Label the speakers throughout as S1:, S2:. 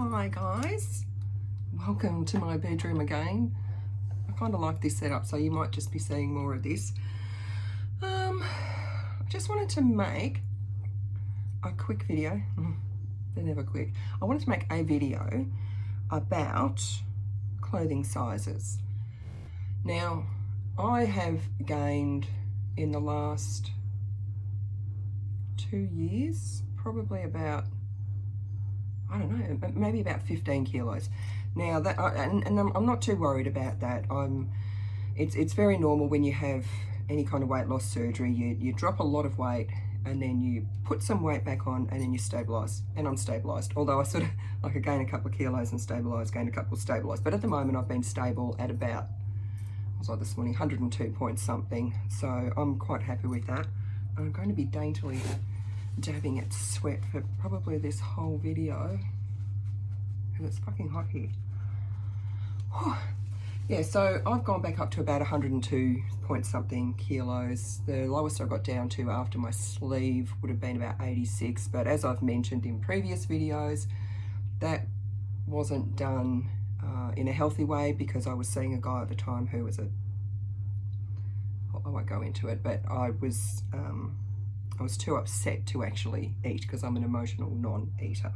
S1: Hi guys, welcome to my bedroom again. I kind of like this setup, so you might just be seeing more of this. I just wanted to make a quick video. They're never quick. I wanted to make a video about clothing sizes. Now, I have gained in the last 2 years, probably about, I don't know, maybe about 15 kilos. Now that, and I'm not too worried about that. It's very normal when you have any kind of weight loss surgery. You drop a lot of weight and then you put some weight back on and then you stabilise. And I'm stabilised. Although I sort of, like I gain a couple of kilos and stabilise, gain a couple, stabilise. But at the moment I've been stable at about, I was like this morning, 102 point something. So I'm quite happy with that. I'm going to be daintily dabbing at sweat for probably this whole video because it's fucking hot here. Yeah, so I've gone back up to about 102 point something kilos. The lowest I got down to after my sleeve would have been about 86, but as I've mentioned in previous videos, that wasn't done in a healthy way because I was seeing a guy at the time who was I won't go into it, but I was too upset to actually eat because I'm an emotional non-eater.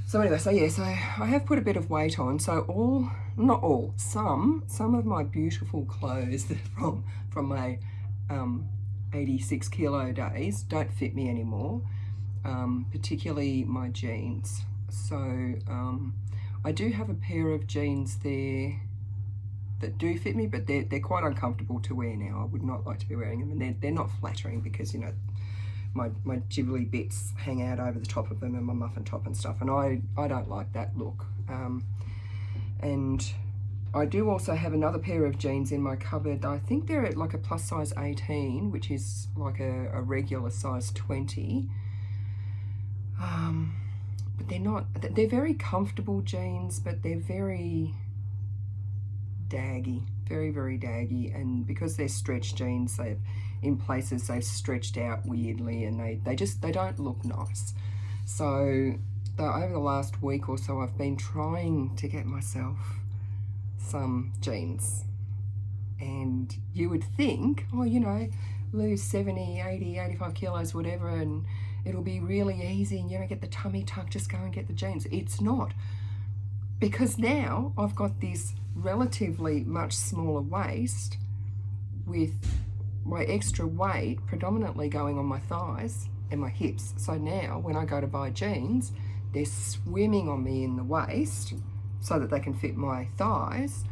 S1: So anyway, so I have put a bit of weight on. So not all, some of my beautiful clothes from my 86 kilo days don't fit me anymore, particularly my jeans. So I do have a pair of jeans there that do fit me, but they're quite uncomfortable to wear now. I would not like to be wearing them, and they're not flattering because, you know, my jibbly bits hang out over the top of them and my muffin top and stuff, and I don't like that look. And I do also have another pair of jeans in my cupboard. I think they're at like a plus size 18, which is like a regular size 20. But they're very comfortable jeans, but they're very daggy, very, very daggy, and because they're stretch jeans, in places they've stretched out weirdly, and they don't look nice. So over the last week or so I've been trying to get myself some jeans, and you would think, oh, you know, lose 70, 80, 85 kilos, whatever, and it'll be really easy, and, you know, get the tummy tuck, just go and get the jeans. It's not, because now I've got this relatively much smaller waist with my extra weight predominantly going on my thighs and my hips. So now when I go to buy jeans, they're swimming on me in the waist so that they can fit my thighs,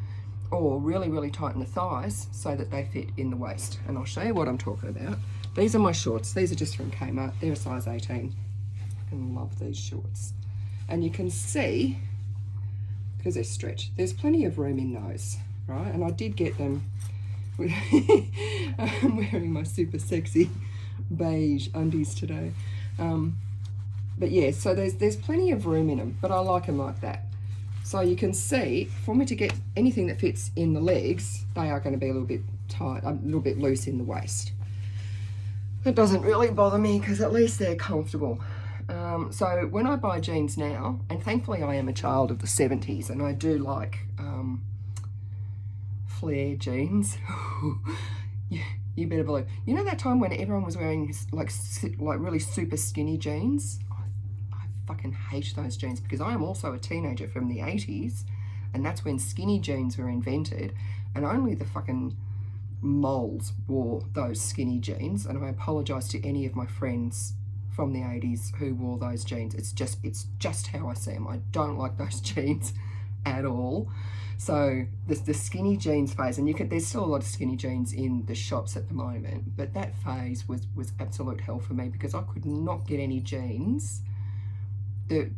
S1: or really, really tighten the thighs so that they fit in the waist. And I'll show you what I'm talking about. These are my shorts. These are just from Kmart. They're a size 18. I love these shorts. And you can see, because they're stretched, there's plenty of room in those, right? And I did get them. I'm wearing my super sexy beige undies today. But yeah, so there's plenty of room in them, but I like them like that. So you can see, for me to get anything that fits in the legs, they are going to be a little bit tight, a little bit loose in the waist. That doesn't really bother me because at least they're comfortable. So when I buy jeans now, and thankfully I am a child of the 70s, and I do like flare jeans. You better believe. You know that time when everyone was wearing like really super skinny jeans? I fucking hate those jeans because I am also a teenager from the 80s, and that's when skinny jeans were invented, and only the fucking moles wore those skinny jeans. And I apologise to any of my friends from the 80s who wore those jeans. It's just how I see them. I don't like those jeans at all. So the skinny jeans phase, and there's still a lot of skinny jeans in the shops at the moment, but that phase was absolute hell for me because I could not get any jeans that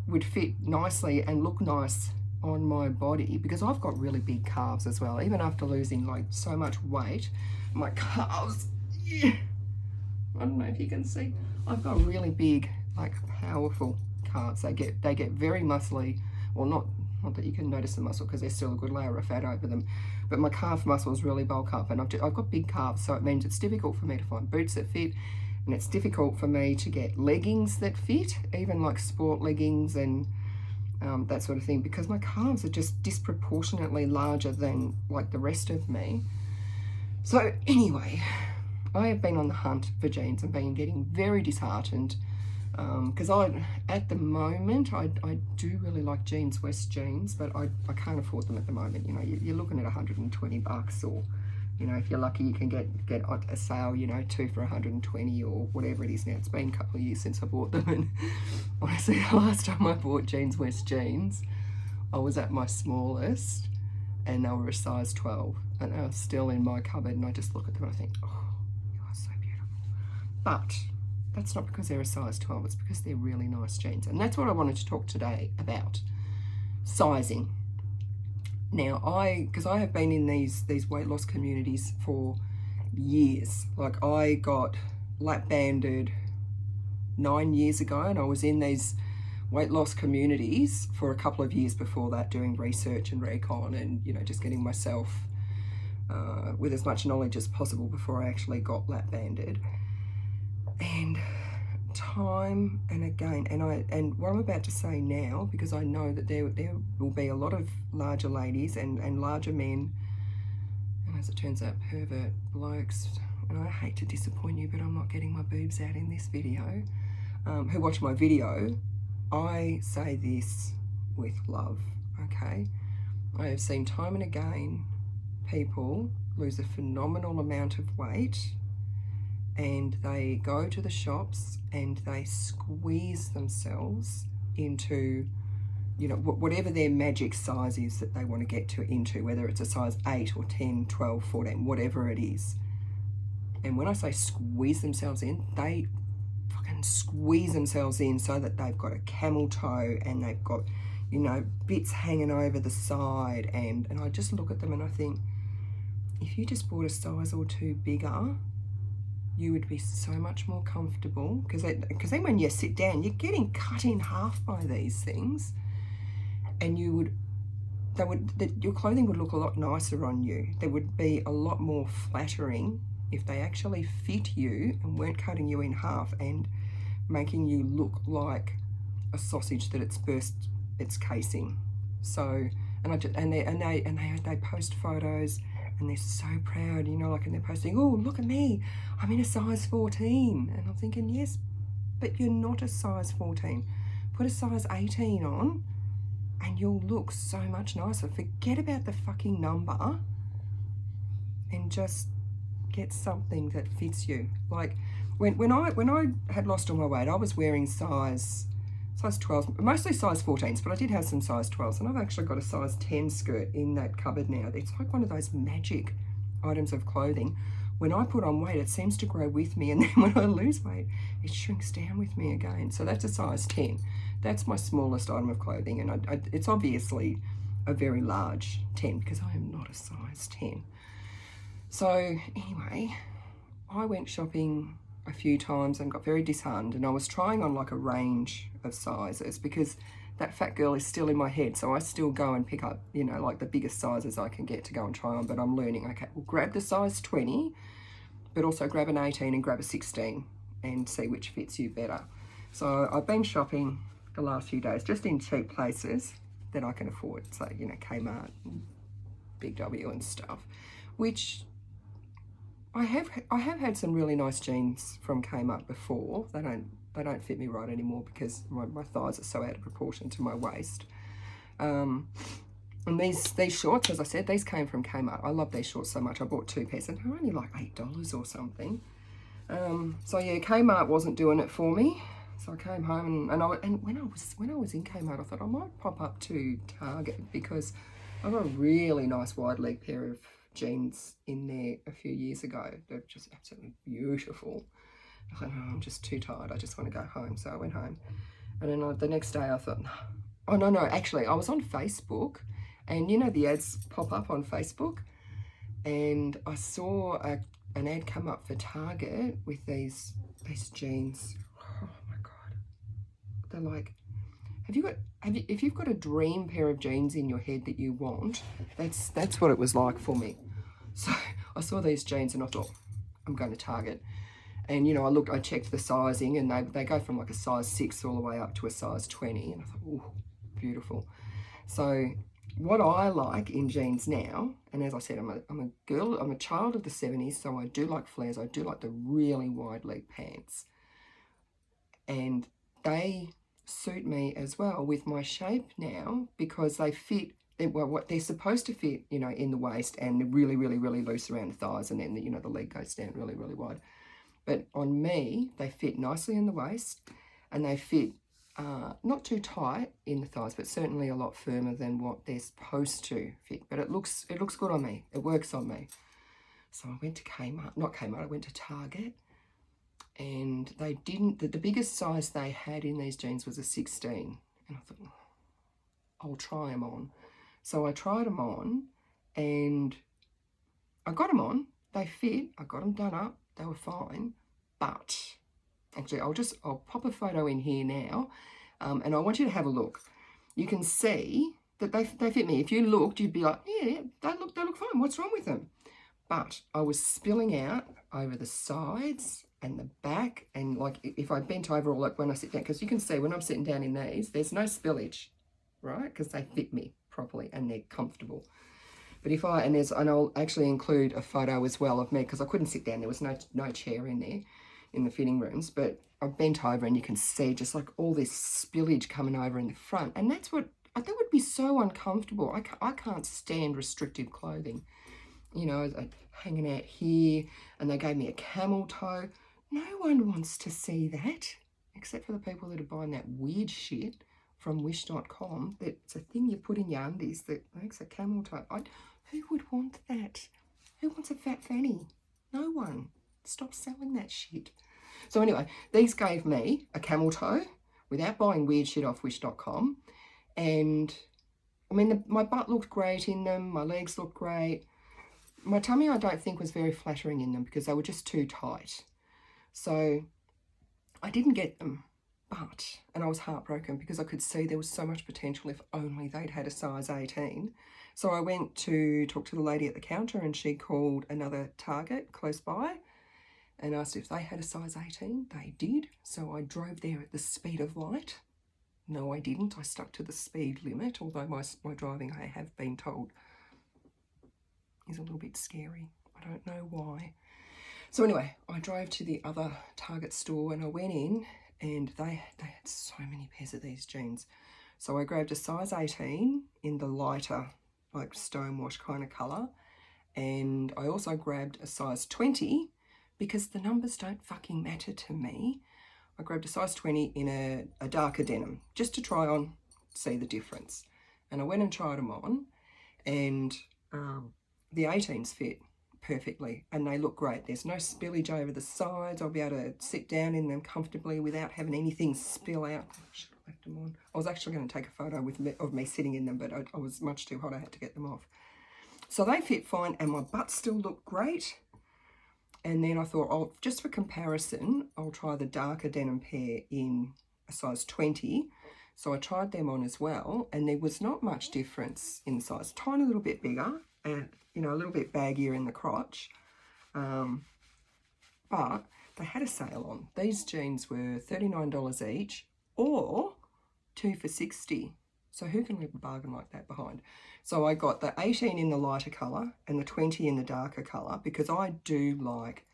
S1: would fit nicely and look nice on my body, because I've got really big calves as well. Even after losing like so much weight, my calves, I don't know if you can see, I've got really big, like powerful calves. They get very muscly, or not that you can notice the muscle because there's still a good layer of fat over them, but my calf muscles really bulk up, and I've got big calves, so it means it's difficult for me to find boots that fit, and it's difficult for me to get leggings that fit, even like sport leggings and that sort of thing, because my calves are just disproportionately larger than like the rest of me. So anyway, I have been on the hunt for jeans and been getting very disheartened, because at the moment I do really like Jeans West jeans, but I can't afford them at the moment. You know, you're looking at $120, or you know, if you're lucky you can get a sale, you know, 2 for 120 or whatever it is now. It's been a couple of years since I bought them, and honestly the last time I bought Jeans West jeans I was at my smallest and they were a size 12 and they were still in my cupboard, and I just look at them and I think, oh, you are so beautiful. But that's not because they're a size 12, it's because they're really nice jeans. And that's what I wanted to talk today about, sizing. Now, because I have been in these weight loss communities for years. Like, I got lap banded 9 years ago, and I was in these weight loss communities for a couple of years before that, doing research and recon, and you know, just getting myself with as much knowledge as possible before I actually got lap banded. And time and again, and what I'm about to say now, because I know that there will be a lot of larger ladies and larger men, and as it turns out, pervert blokes, and I hate to disappoint you, but I'm not getting my boobs out in this video, who watch my video. I say this with love, okay? I have seen time and again people lose a phenomenal amount of weight, and they go to the shops and they squeeze themselves into, you know, whatever their magic size is that they want to get into, whether it's a size 8 or 10, 12, 14, whatever it is. And when I say squeeze themselves in, they fucking squeeze themselves in so that they've got a camel toe and they've got, you know, bits hanging over the side. And I just look at them and I think, if you just bought a size or 2 bigger, you would be so much more comfortable, because then when you sit down, you're getting cut in half by these things, and your clothing would look a lot nicer on you. There would be a lot more flattering if they actually fit you and weren't cutting you in half and making you look like a sausage that it's burst its casing. So, they post photos. And they're so proud, you know, like, and they're posting, oh, look at me, I'm in a size 14. And I'm thinking, yes, but you're not a size 14. Put a size 18 on and you'll look so much nicer. Forget about the fucking number and just get something that fits you. Like, when I had lost all my weight, I was wearing size 12s, mostly size 14s, but I did have some size 12s, and I've actually got a size 10 skirt in that cupboard now. It's like one of those magic items of clothing. When I put on weight, it seems to grow with me, and then when I lose weight, it shrinks down with me again. So that's a size 10. That's my smallest item of clothing, and it's obviously a very large 10 because I am not a size 10. So anyway, I went shopping a few times and got very disheartened, and I was trying on like a range of sizes because that fat girl is still in my head, so I still go and pick up, you know, like the biggest sizes I can get to go and try on. But I'm learning, okay, well, grab the size 20, but also grab an 18 and grab a 16 and see which fits you better. So I've been shopping the last few days just in cheap places that I can afford, so, you know, Kmart and Big W and stuff, which I have had some really nice jeans from Kmart before. They don't fit me right anymore because my thighs are so out of proportion to my waist. And these shorts, as I said, these came from Kmart. I love these shorts so much. I bought 2 pairs and they're only like $8 or something. So yeah, Kmart wasn't doing it for me. So I came home and when I was in Kmart, I thought I might pop up to Target because I got a really nice wide leg pair of jeans in there a few years ago. They're just absolutely beautiful. I thought, oh, I'm just too tired, I just want to go home. So I went home, and then the next day I thought, no, actually I was on Facebook, and you know the ads pop up on Facebook, and I saw an ad come up for Target with these jeans. Oh my god, they're like, if you've got a dream pair of jeans in your head that you want, that's what it was like for me. So I saw these jeans and I thought, I'm going to Target. And you know, I checked the sizing, and they go from like a size 6 all the way up to a size 20, and I thought, oh, beautiful. So what I like in jeans now, and as I said, I'm a girl, I'm a child of the 70s, so I do like flares. I do like the really wide leg pants. And they suit me as well with my shape now, because they fit, well, what they're supposed to fit, you know, in the waist, and they're really, really, really loose around the thighs, and then, you know, the leg goes down really, really wide. But on me, they fit nicely in the waist, and they fit not too tight in the thighs, but certainly a lot firmer than what they're supposed to fit. But it looks good on me. It works on me. So I went to Kmart, not Kmart, I went to Target, and they didn't, the biggest size they had in these jeans was a 16. And I thought, oh, I'll try them on. So I tried them on, and I got them on. They fit. I got them done up. They were fine. But actually, I'll pop a photo in here now, and I want you to have a look. You can see that they fit me. If you looked, you'd be like, yeah, they look fine. What's wrong with them? But I was spilling out over the sides and the back, and like if I bent over, or like when I sit down, because you can see when I'm sitting down in these, there's no spillage, right? Because they fit me properly and they're comfortable. But if I, and I'll actually include a photo as well of me, because I couldn't sit down. There was no chair in there in the fitting rooms, but I bent over and you can see just like all this spillage coming over in the front. And that would be so uncomfortable. I can't stand restrictive clothing. You know, hanging out here, and they gave me a camel toe. No one wants to see that, except for the people that are buying that weird shit from wish.com. It's a thing you put in your undies that makes a camel toe. Who would want that? Who wants a fat fanny? No one. Stop selling that shit. So anyway, these gave me a camel toe without buying weird shit off wish.com. And I mean, my butt looked great in them. My legs looked great. My tummy, I don't think, was very flattering in them because they were just too tight. So I didn't get them, and I was heartbroken because I could see there was so much potential if only they'd had a size 18. So I went to talk to the lady at the counter, and she called another Target close by and asked if they had a size 18. They did. So I drove there at the speed of light. No, I didn't. I stuck to the speed limit, although my driving, I have been told, is a little bit scary. I don't know why. So anyway, I drove to the other Target store, and I went in, and they had so many pairs of these jeans. So I grabbed a size 18 in the lighter, like stonewash kind of colour, and I also grabbed a size 20 because the numbers don't fucking matter to me. I grabbed a size 20 in a darker denim just to try on, see the difference. And I went and tried them on, and the 18s fit perfectly, and they look great. There's no spillage over the sides. I'll be able to sit down in them comfortably without having anything spill out. I should have left them on. I was actually going to take a photo of me sitting in them, but I was much too hot. I had to get them off. So they fit fine, and my butt still looked great. And then I thought, oh, just for comparison, I'll try the darker denim pair in a size 20. So I tried them on as well, and there was not much difference in size. Tiny little bit bigger, and you know, a little bit baggier in the crotch, but they had a sale on. These jeans were $39 each, or 2 for $60. So who can leave a bargain like that behind? So I got the 18 in the lighter colour and the 20 in the darker colour, because I do like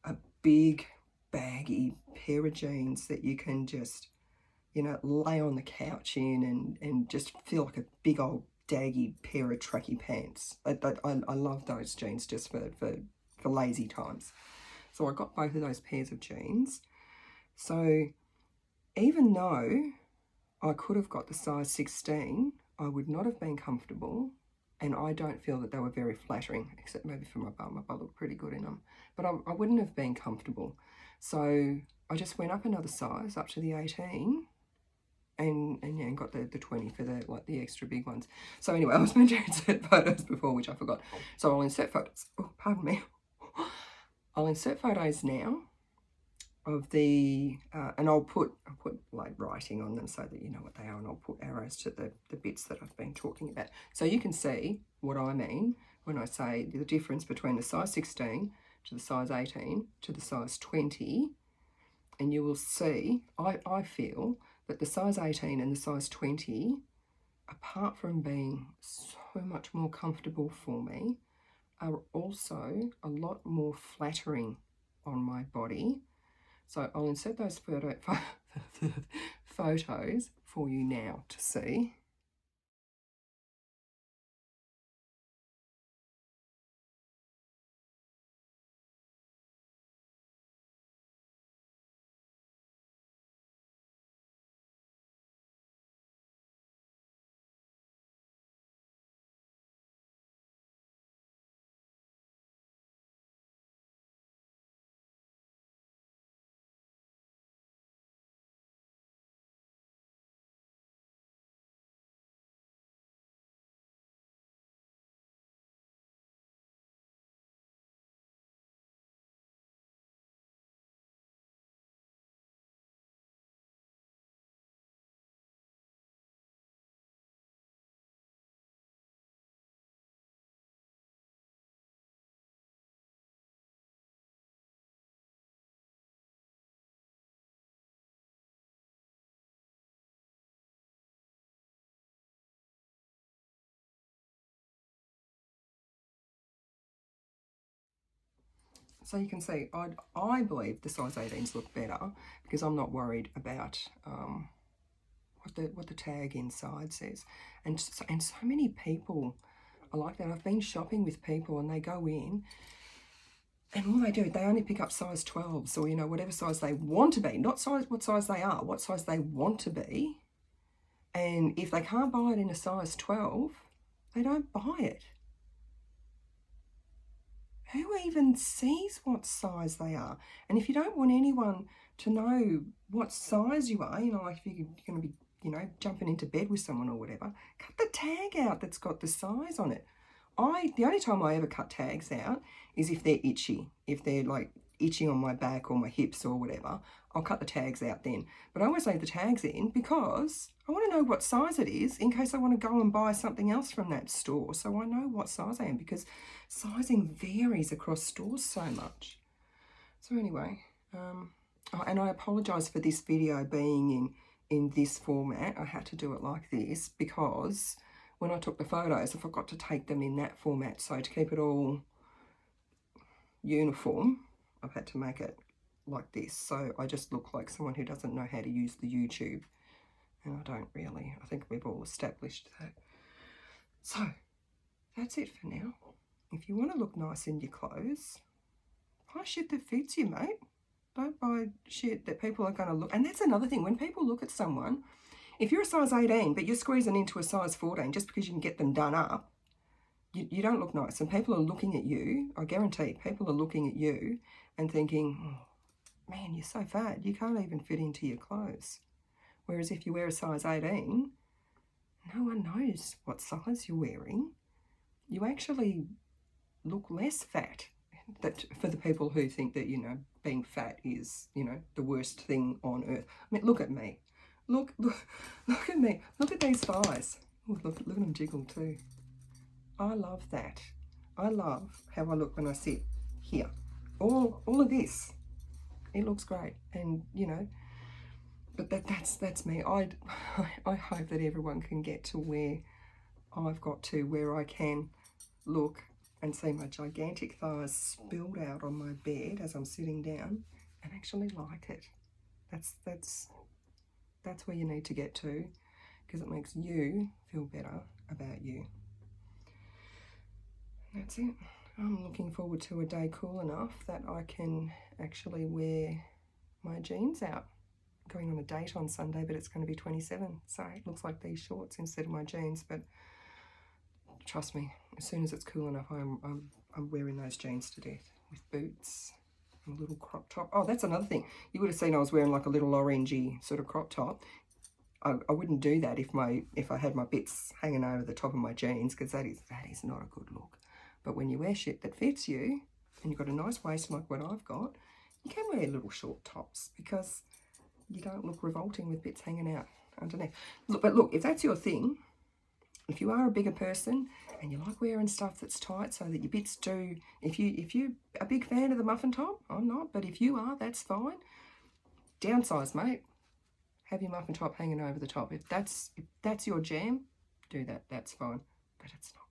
S1: a big baggy pair of jeans that you can just, you know, lay on the couch in and just feel like a big old daggy pair of tracky pants. I love those jeans just for lazy times. So I got both of those pairs of jeans. So even though I could have got the size 16, I would not have been comfortable, and I don't feel that they were very flattering, except maybe for my butt. My butt looked pretty good in them, but I wouldn't have been comfortable. So I just went up another size, up to the 18, and got the 20 for the extra big ones. So anyway, I was meant to insert photos before, which I forgot. So I'll insert photos. Oh, pardon me. I'll insert photos now of the and I'll put like writing on them so that you know what they are, and I'll put arrows to the bits that I've been talking about, so you can see what I mean when I say the difference between the size 16 to the size 18 to the size 20. And you will see, I feel But the size 18 and the size 20, apart from being so much more comfortable for me, are also a lot more flattering on my body. So I'll insert those photos for you now to see. So you can see, I believe the size 18s look better because I'm not worried about what the tag inside says. And so many people are like that. I've been shopping with people and they go in and all they do, they only pick up size 12s or, you know, whatever size they want to be, not size what size they are, what size they want to be. And if they can't buy it in a size 12, they don't buy it. Who even sees what size they are? And if you don't want anyone to know what size you are, you know, like if you're going to be, you know, jumping into bed with someone or whatever, cut the tag out that's got the size on it. The only time I ever cut tags out is if they're itchy. If they're like itching on my back or my hips or whatever, I'll cut the tags out then. But I always leave the tags in because I want to know what size it is in case I want to go and buy something else from that store. So I know what size I am because sizing varies across stores so much. So anyway, and I apologise for this video being in this format. I had to do it like this because when I took the photos, I forgot to take them in that format. So to keep it all uniform, I've had to make it like this. So I just look like someone who doesn't know how to use the YouTube. And I don't really. I think we've all established that. So that's it for now. If you want to look nice in your clothes, buy shit that fits you, mate. Don't buy shit that people are going to look. And that's another thing. When people look at someone, if you're a size 18, but you're squeezing into a size 14 just because you can get them done up, you don't look nice. And people are looking at you, I guarantee, people are looking at you and thinking, oh, man, you're so fat, you can't even fit into your clothes. Whereas if you wear a size 18, no one knows what size you're wearing. You actually look less fat. That for the people who think that, you know, being fat is, you know, the worst thing on earth. I mean, look at me. Look at me. Look at these thighs. Ooh, look at them jiggle too. I love that. I love how I look when I sit here. All of this. It looks great. And, you know, but that's me. I hope that everyone can get to where I've got to, where I can look and see my gigantic thighs spilled out on my bed as I'm sitting down and actually like it. That's where you need to get to, because it makes you feel better about you. That's it. I'm looking forward to a day cool enough that I can actually wear my jeans out. I'm going on a date on Sunday, but it's going to be 27, so it looks like these shorts instead of my jeans. But trust me, as soon as it's cool enough, I'm wearing those jeans to death with boots and a little crop top. Oh, that's another thing. You would have seen I was wearing like a little orangey sort of crop top. I wouldn't do that if I had my bits hanging over the top of my jeans, because that is not a good look. But when you wear shit that fits you and you've got a nice waist like what I've got, you can wear little short tops because you don't look revolting with bits hanging out underneath. But look, if that's your thing, if you are a bigger person and you like wearing stuff that's tight so that your bits do, if you're a big fan of the muffin top, I'm not, but if you are, that's fine. Downsize, mate. have your muffin top hanging over the top. If that's your jam, do that. That's fine. But it's not